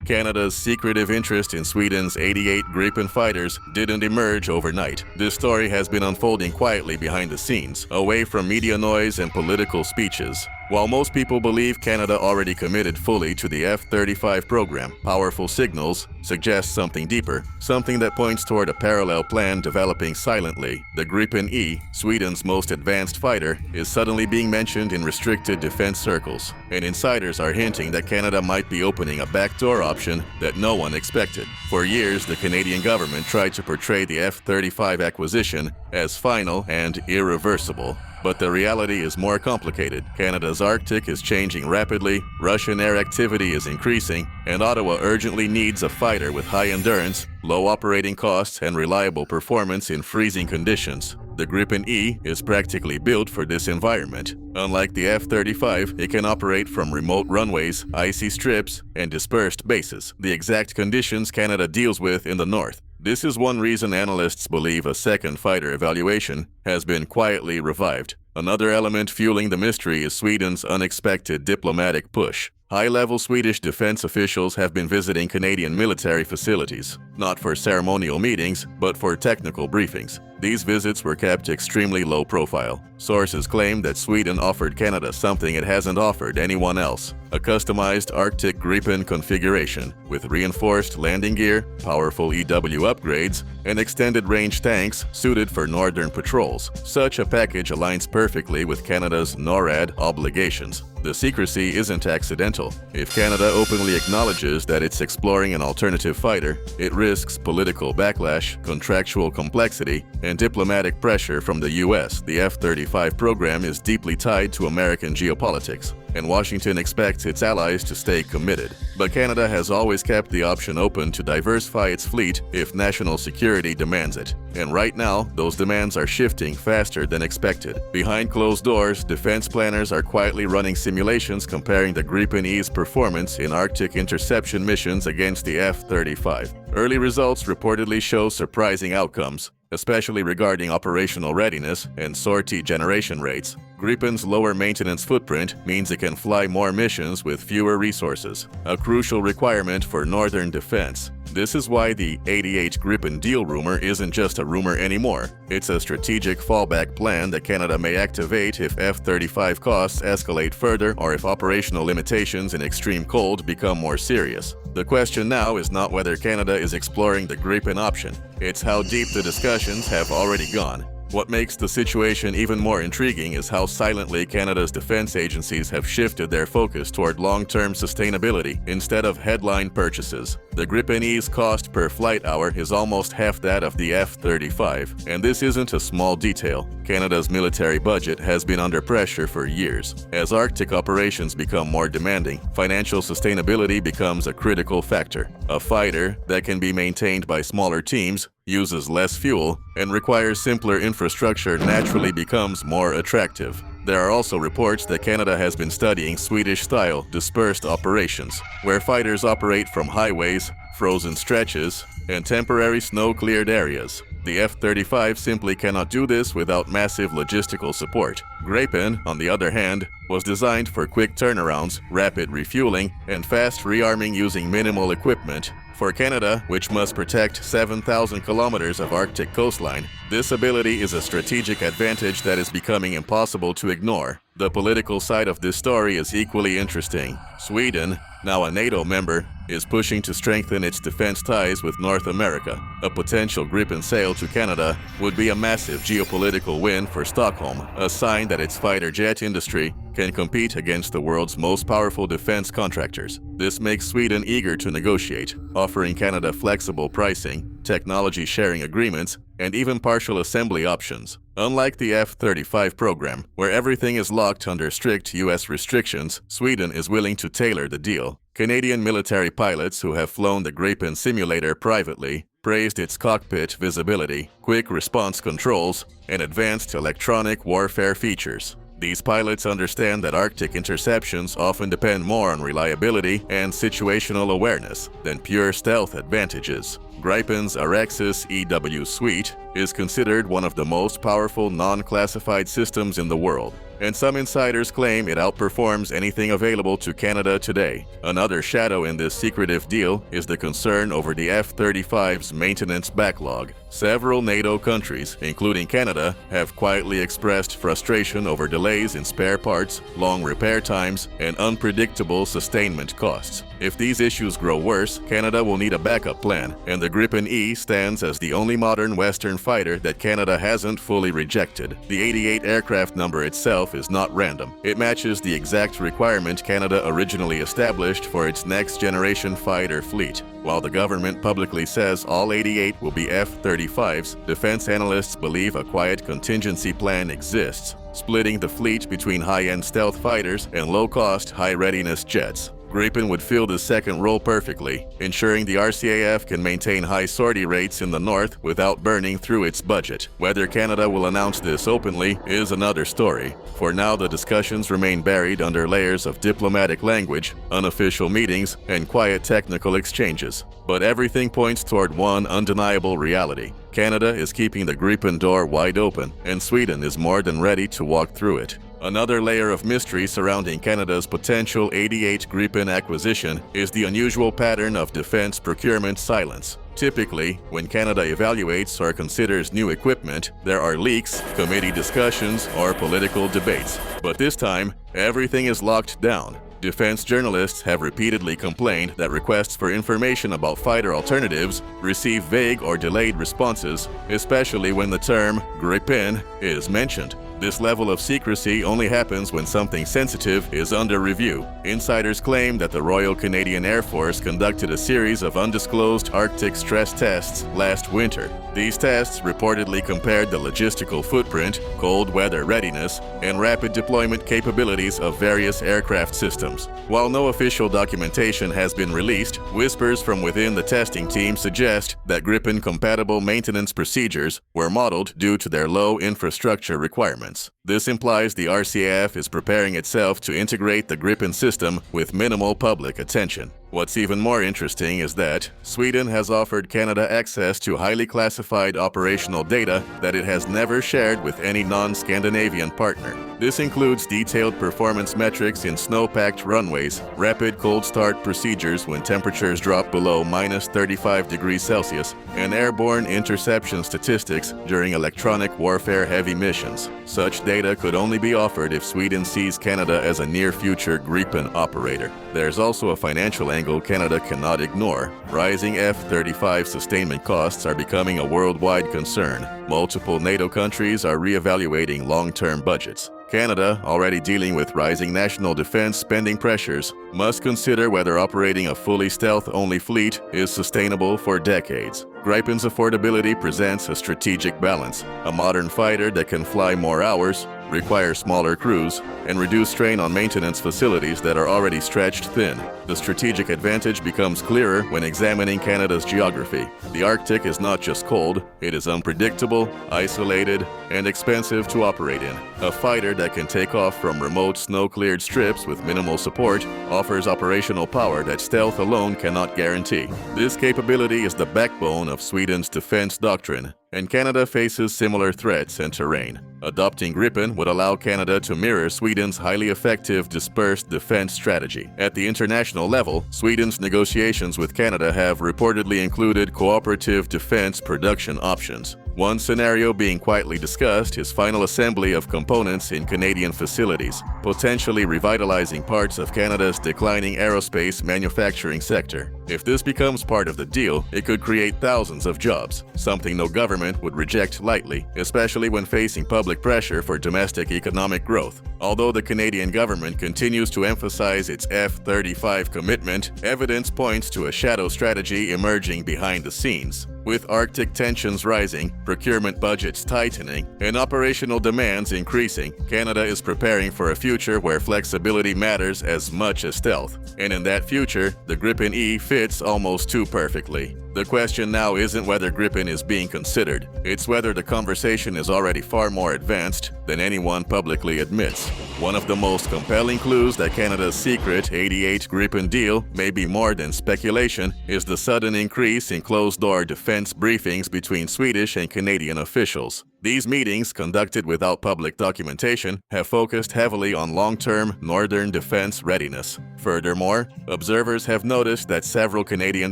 Canada's secretive interest in Sweden's 88 Gripen fighters didn't emerge overnight. This story has been unfolding quietly behind the scenes, away from media noise and political speeches. While most people believe Canada already committed fully to the F-35 program, powerful signals suggest something deeper, something that points toward a parallel plan developing silently. The Gripen E, Sweden's most advanced fighter, is suddenly being mentioned in restricted defense circles, and insiders are hinting that Canada might be opening a backdoor option that no one expected. For years, the Canadian government tried to portray the F-35 acquisition as final and irreversible. But the reality is more complicated. Canada's Arctic is changing rapidly, Russian air activity is increasing, and Ottawa urgently needs a fighter with high endurance, low operating costs, and reliable performance in freezing conditions. The Gripen E is practically built for this environment. Unlike the F-35, it can operate from remote runways, icy strips, and dispersed bases, the exact conditions Canada deals with in the north. This is one reason analysts believe a second fighter evaluation has been quietly revived. Another element fueling the mystery is Sweden's unexpected diplomatic push. High-level Swedish defense officials have been visiting Canadian military facilities, not for ceremonial meetings, but for technical briefings. These visits were kept extremely low profile. Sources claim that Sweden offered Canada something it hasn't offered anyone else: a customized Arctic Gripen configuration with reinforced landing gear, powerful EW upgrades, and extended-range tanks suited for northern patrols. Such a package aligns perfectly with Canada's NORAD obligations. The secrecy isn't accidental. If Canada openly acknowledges that it's exploring an alternative fighter, it risks political backlash, contractual complexity, and diplomatic pressure from the US. The F-35 program is deeply tied to American geopolitics, and Washington expects its allies to stay committed. But Canada has always kept the option open to diversify its fleet if national security demands it. And right now, those demands are shifting faster than expected. Behind closed doors, defense planners are quietly running simulations comparing the Gripen E's performance in Arctic interception missions against the F-35. Early results reportedly show surprising outcomes, especially regarding operational readiness and sortie generation rates. Gripen's lower maintenance footprint means it can fly more missions with fewer resources, a crucial requirement for northern defense. This is why the 88 Gripen deal rumor isn't just a rumor anymore. It's a strategic fallback plan that Canada may activate if F-35 costs escalate further or if operational limitations in extreme cold become more serious. The question now is not whether Canada is exploring the Gripen option. It's how deep the discussions have already gone. What makes the situation even more intriguing is how silently Canada's defense agencies have shifted their focus toward long-term sustainability instead of headline purchases. The Gripen E's cost per flight hour is almost half that of the F-35, and this isn't a small detail. Canada's military budget has been under pressure for years. As Arctic operations become more demanding, financial sustainability becomes a critical factor. A fighter that can be maintained by smaller teams, uses less fuel, and requires simpler infrastructure naturally becomes more attractive. There are also reports that Canada has been studying Swedish-style dispersed operations, where fighters operate from highways, frozen stretches, and temporary snow-cleared areas. The F-35 simply cannot do this without massive logistical support. Gripen, on the other hand, was designed for quick turnarounds, rapid refueling, and fast rearming using minimal equipment. For Canada, which must protect 7,000 kilometers of Arctic coastline, this ability is a strategic advantage that is becoming impossible to ignore. The political side of this story is equally interesting. Sweden, now a NATO member, is pushing to strengthen its defense ties with North America. A potential Gripen sale to Canada would be a massive geopolitical win for Stockholm, a sign that its fighter jet industry can compete against the world's most powerful defense contractors. This makes Sweden eager to negotiate, offering Canada flexible pricing, technology sharing agreements, and even partial assembly options. Unlike the F-35 program, where everything is locked under strict US restrictions, Sweden is willing to tailor the deal. Canadian military pilots who have flown the Gripen simulator privately praised its cockpit visibility, quick response controls, and advanced electronic warfare features. These pilots understand that Arctic interceptions often depend more on reliability and situational awareness than pure stealth advantages. Gripen's Araxis EW suite is considered one of the most powerful non-classified systems in the world. and some insiders claim it outperforms anything available to Canada today. Another shadow in this secretive deal is the concern over the F-35's maintenance backlog. Several NATO countries, including Canada, have quietly expressed frustration over delays in spare parts, long repair times, and unpredictable sustainment costs. If these issues grow worse, Canada will need a backup plan, and the Gripen E stands as the only modern Western fighter that Canada hasn't fully rejected. The 88 aircraft number itself is not random. It matches the exact requirement Canada originally established for its next-generation fighter fleet. While the government publicly says all 88 will be F-35s, defense analysts believe a quiet contingency plan exists, splitting the fleet between high-end stealth fighters and low-cost, high-readiness jets. Gripen would fill the second role perfectly, ensuring the RCAF can maintain high sortie rates in the north without burning through its budget. Whether Canada will announce this openly is another story. For now, the discussions remain buried under layers of diplomatic language, unofficial meetings, and quiet technical exchanges. But everything points toward one undeniable reality. Canada is keeping the Gripen door wide open, and Sweden is more than ready to walk through it. Another layer of mystery surrounding Canada's potential 88 Gripen acquisition is the unusual pattern of defense procurement silence. Typically, when Canada evaluates or considers new equipment, there are leaks, committee discussions, or political debates. But this time, everything is locked down. Defense journalists have repeatedly complained that requests for information about fighter alternatives receive vague or delayed responses, especially when the term Gripen is mentioned. This level of secrecy only happens when something sensitive is under review. Insiders claim that the Royal Canadian Air Force conducted a series of undisclosed Arctic stress tests last winter. These tests reportedly compared the logistical footprint, cold weather readiness, and rapid deployment capabilities of various aircraft systems. While no official documentation has been released, whispers from within the testing team suggest that Gripen-compatible maintenance procedures were modeled due to their low infrastructure requirements. This implies the RCAF is preparing itself to integrate the Gripen system with minimal public attention. What's even more interesting is that Sweden has offered Canada access to highly classified operational data that it has never shared with any non-Scandinavian partner. This includes detailed performance metrics in snow-packed runways, rapid cold start procedures when temperatures drop below -35 degrees Celsius, and airborne interception statistics during electronic warfare-heavy missions. Such data could only be offered if Sweden sees Canada as a near-future Gripen operator. There's also a financial angle Canada cannot ignore. Rising F-35 sustainment costs are becoming a worldwide concern. Multiple NATO countries are re-evaluating long-term budgets. Canada, already dealing with rising national defense spending pressures, must consider whether operating a fully stealth-only fleet is sustainable for decades. Gripen's affordability presents a strategic balance, a modern fighter that can fly more hours, require smaller crews, and reduce strain on maintenance facilities that are already stretched thin. The strategic advantage becomes clearer when examining Canada's geography. The Arctic is not just cold, it is unpredictable, isolated, and expensive to operate in. A fighter that can take off from remote snow-cleared strips with minimal support offers operational power that stealth alone cannot guarantee. This capability is the backbone of Sweden's defense doctrine, and Canada faces similar threats and terrain. Adopting Gripen would allow Canada to mirror Sweden's highly effective dispersed defense strategy. At the international level, Sweden's negotiations with Canada have reportedly included cooperative defense production options. One scenario being quietly discussed is final assembly of components in Canadian facilities, potentially revitalizing parts of Canada's declining aerospace manufacturing sector. If this becomes part of the deal, it could create thousands of jobs, something no government would reject lightly, especially when facing public pressure for domestic economic growth. Although the Canadian government continues to emphasize its F-35 commitment, evidence points to a shadow strategy emerging behind the scenes. With Arctic tensions rising, procurement budgets tightening, and operational demands increasing, Canada is preparing for a future where flexibility matters as much as stealth. And in that future, the Gripen E fits almost too perfectly. The question now isn't whether Gripen is being considered, it's whether the conversation is already far more advanced than anyone publicly admits. One of the most compelling clues that Canada's secret 88 Gripen deal may be more than speculation is the sudden increase in closed-door defense briefings between Swedish and Canadian officials. These meetings, conducted without public documentation, have focused heavily on long-term northern defense readiness. Furthermore, observers have noticed that several Canadian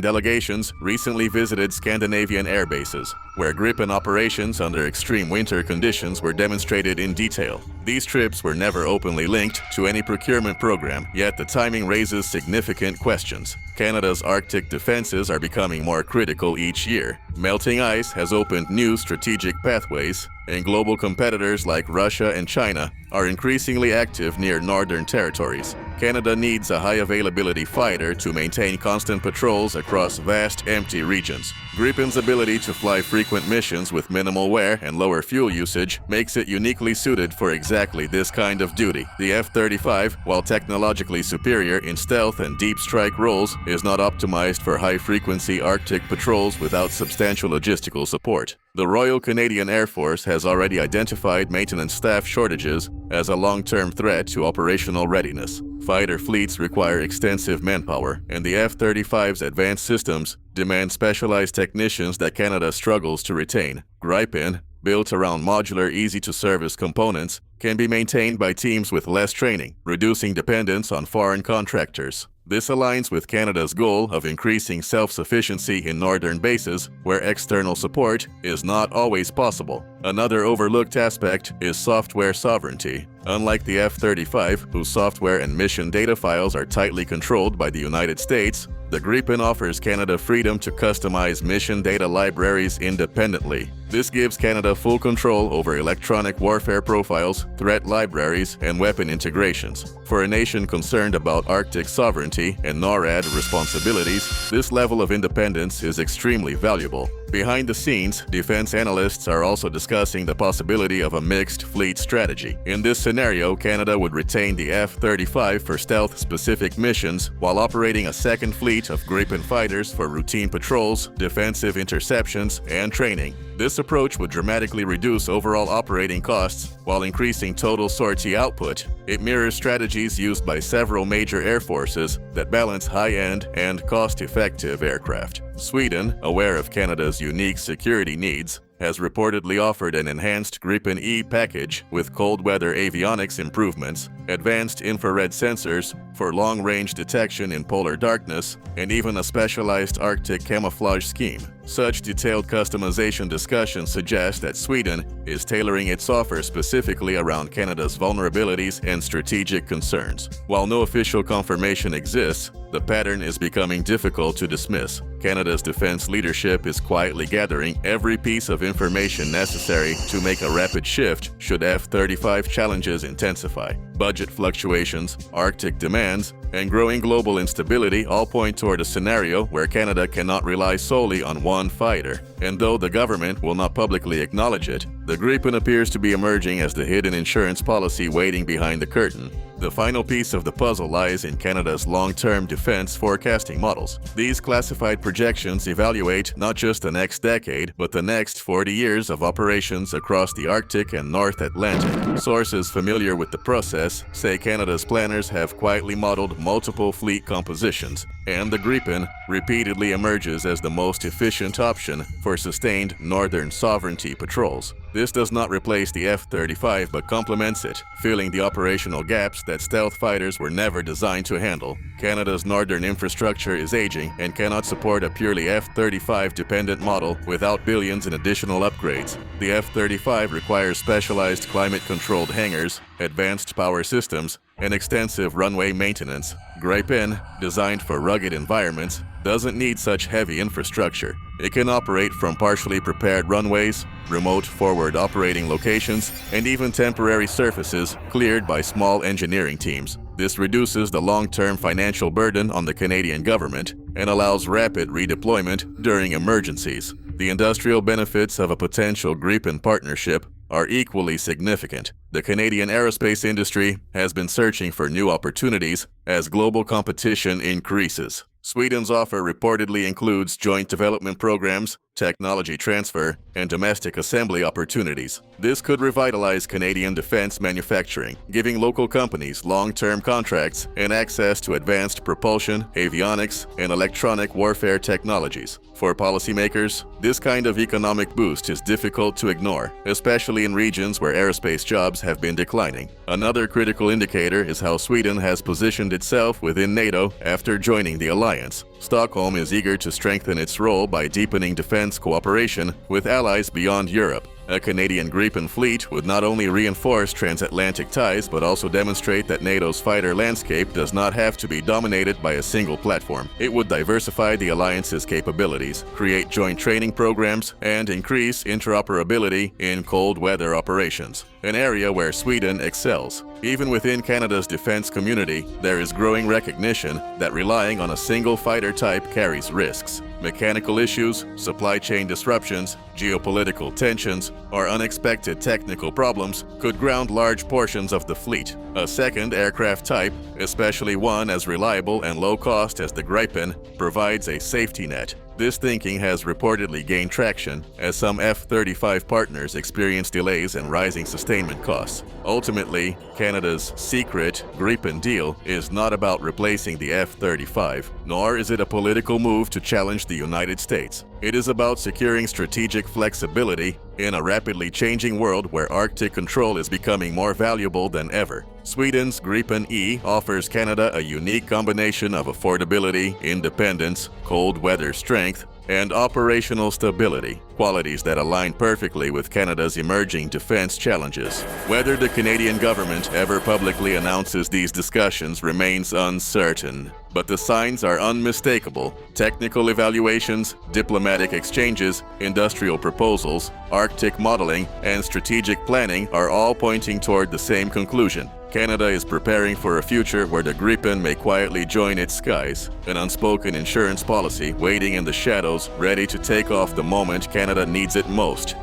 delegations recently visited Scandinavian air bases, where Gripen operations under extreme winter conditions were demonstrated in detail. These trips were never openly linked to any procurement program, yet the timing raises significant questions. Canada's Arctic defenses are becoming more critical each year. Melting ice has opened new strategic pathways, and global competitors like Russia and China are increasingly active near northern territories. Canada needs a high-availability fighter to maintain constant patrols across vast, empty regions. Gripen's ability to fly frequent missions with minimal wear and lower fuel usage makes it uniquely suited for exactly this kind of duty. The F-35, while technologically superior in stealth and deep strike roles, is not optimized for high-frequency Arctic patrols without substantial logistical support. The Royal Canadian Air Force has already identified maintenance staff shortages as a long-term threat to operational readiness. Fighter fleets require extensive manpower, and the F-35's advanced systems demand specialized technicians that Canada struggles to retain. Gripen, built around modular, easy-to-service components, can be maintained by teams with less training, reducing dependence on foreign contractors. This aligns with Canada's goal of increasing self-sufficiency in northern bases, where external support is not always possible. Another overlooked aspect is software sovereignty. Unlike the F-35, whose software and mission data files are tightly controlled by the United States, the Gripen offers Canada freedom to customize mission data libraries independently. This gives Canada full control over electronic warfare profiles, threat libraries, and weapon integrations. For a nation concerned about Arctic sovereignty and NORAD responsibilities, this level of independence is extremely valuable. Behind the scenes, defense analysts are also discussing the possibility of a mixed fleet strategy. In this scenario, Canada would retain the F-35 for stealth-specific missions while operating a second fleet of Gripen fighters for routine patrols, defensive interceptions, and training. This approach would dramatically reduce overall operating costs while increasing total sortie output. It mirrors strategies used by several major air forces that balance high-end and cost-effective aircraft. Sweden, aware of Canada's unique security needs, has reportedly offered an enhanced Gripen E package with cold-weather avionics improvements, advanced infrared sensors for long-range detection in polar darkness, and even a specialized Arctic camouflage scheme. Such detailed customization discussions suggest that Sweden is tailoring its offer specifically around Canada's vulnerabilities and strategic concerns. While no official confirmation exists, the pattern is becoming difficult to dismiss. Canada's defense leadership is quietly gathering every piece of information necessary to make a rapid shift should F-35 challenges intensify. Budget fluctuations, Arctic demands, and growing global instability all point toward a scenario where Canada cannot rely solely on one fighter. And though the government will not publicly acknowledge it, the Gripen appears to be emerging as the hidden insurance policy waiting behind the curtain. The final piece of the puzzle lies in Canada's long-term defense forecasting models. These classified projections evaluate not just the next decade, but the next 40 years of operations across the Arctic and North Atlantic. Sources familiar with the process say Canada's planners have quietly modeled multiple fleet compositions, and the Gripen repeatedly emerges as the most efficient option for sustained northern sovereignty patrols. This does not replace the F-35 but complements it, filling the operational gaps that stealth fighters were never designed to handle. Canada's northern infrastructure is aging and cannot support a purely F-35 dependent model without billions in additional upgrades. The F-35 requires specialized climate-controlled hangars, advanced power systems, and extensive runway maintenance. Gripen, designed for rugged environments, doesn't need such heavy infrastructure. It can operate from partially prepared runways, remote forward operating locations, and even temporary surfaces cleared by small engineering teams. This reduces the long-term financial burden on the Canadian government and allows rapid redeployment during emergencies. The industrial benefits of a potential Gripen partnership are equally significant. The Canadian aerospace industry has been searching for new opportunities as global competition increases. Sweden's offer reportedly includes joint development programs, technology transfer, and domestic assembly opportunities. This could revitalize Canadian defense manufacturing, giving local companies long-term contracts and access to advanced propulsion, avionics, and electronic warfare technologies. For policymakers, this kind of economic boost is difficult to ignore, especially in regions where aerospace jobs have been declining. Another critical indicator is how Sweden has positioned itself within NATO after joining the alliance. Stockholm is eager to strengthen its role by deepening defense cooperation with allies beyond Europe. A Canadian Gripen fleet would not only reinforce transatlantic ties but also demonstrate that NATO's fighter landscape does not have to be dominated by a single platform. It would diversify the alliance's capabilities, create joint training programs, and increase interoperability in cold weather operations, an area where Sweden excels. Even within Canada's defense community, there is growing recognition that relying on a single fighter type carries risks. Mechanical issues, supply chain disruptions, geopolitical tensions, or unexpected technical problems could ground large portions of the fleet. A second aircraft type, especially one as reliable and low-cost as the Gripen, provides a safety net. This thinking has reportedly gained traction as some F-35 partners experience delays and rising sustainment costs. Ultimately, Canada's secret Gripen deal is not about replacing the F-35, nor is it a political move to challenge the United States. It is about securing strategic flexibility in a rapidly changing world where Arctic control is becoming more valuable than ever. Sweden's Gripen E offers Canada a unique combination of affordability, independence, cold weather strength, and operational stability, qualities that align perfectly with Canada's emerging defense challenges. Whether the Canadian government ever publicly announces these discussions remains uncertain, but the signs are unmistakable. Technical evaluations, diplomatic exchanges, industrial proposals, Arctic modeling, and strategic planning are all pointing toward the same conclusion. Canada is preparing for a future where the Gripen may quietly join its skies, an unspoken insurance policy waiting in the shadows, ready to take off the moment Canada needs it most.